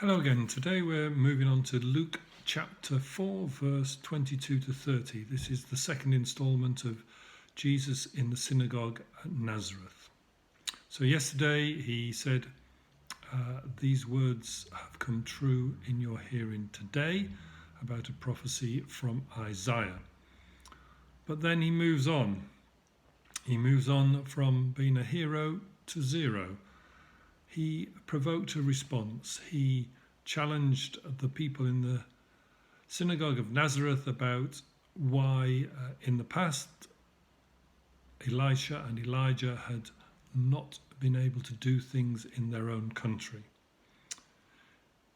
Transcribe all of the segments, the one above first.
Hello again. Today we're moving on to Luke chapter 4, verse 22 to 30. This is the second instalment of Jesus in the synagogue at Nazareth. So yesterday he said, these words have come true in your hearing today, about a prophecy from Isaiah. But then he moves on. He moves on from being a hero to zero. He provoked a response. He challenged the people in the synagogue of Nazareth about why in the past Elisha and Elijah had not been able to do things in their own country.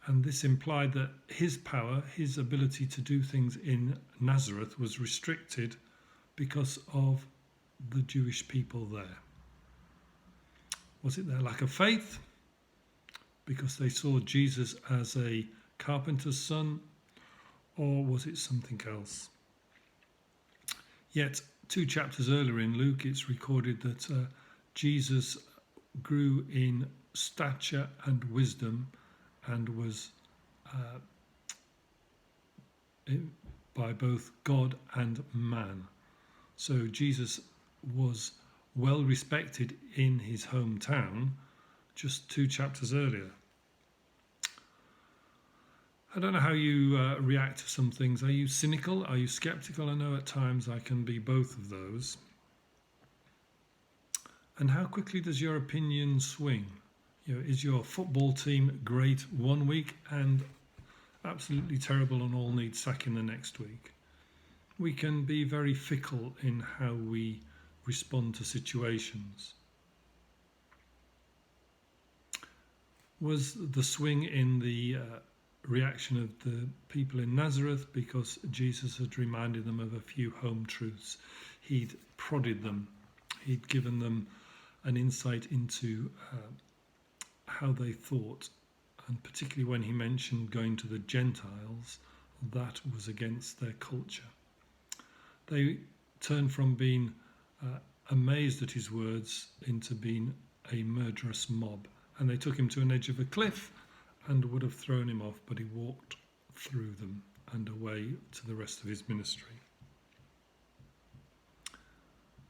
And this implied that his power, his ability to do things in Nazareth was restricted because of the Jewish people there. Was it their lack of faith? Because they saw Jesus as a carpenter's son? Or was it something else? Yet 2 chapters earlier in Luke, it's recorded that Jesus grew in stature and wisdom and was by both God and man. So Jesus was well respected in his hometown just 2 chapters earlier. I don't know how you react to some things. Are you cynical? Are you skeptical? I know at times I can be both of those. And how quickly does your opinion swing? Is your football team great one week and absolutely terrible and all need sacking the next week? We can be very fickle in how we respond to situations. Was the swing in the reaction of the people in Nazareth because Jesus had reminded them of a few home truths? He'd prodded them. He'd given them an insight into how they thought, and particularly when he mentioned going to the Gentiles, that was against their culture. They turned from being amazed at his words into being a murderous mob, and they took him to an edge of a cliff and would have thrown him off, but he walked through them and away to the rest of his ministry.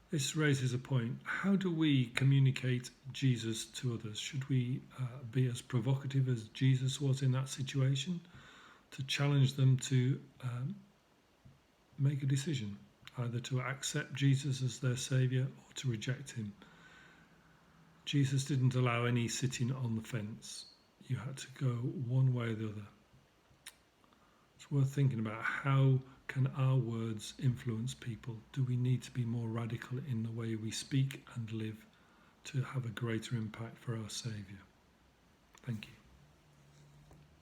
This raises a point. How do we communicate Jesus to others? Should we be as provocative as Jesus was in that situation, to challenge them to make a decision, either to accept Jesus as their saviour or to reject him? Jesus didn't allow any sitting on the fence. You had to go one way or the other. It's worth thinking about, how can our words influence people? Do we need to be more radical in the way we speak and live to have a greater impact for our Saviour? Thank you.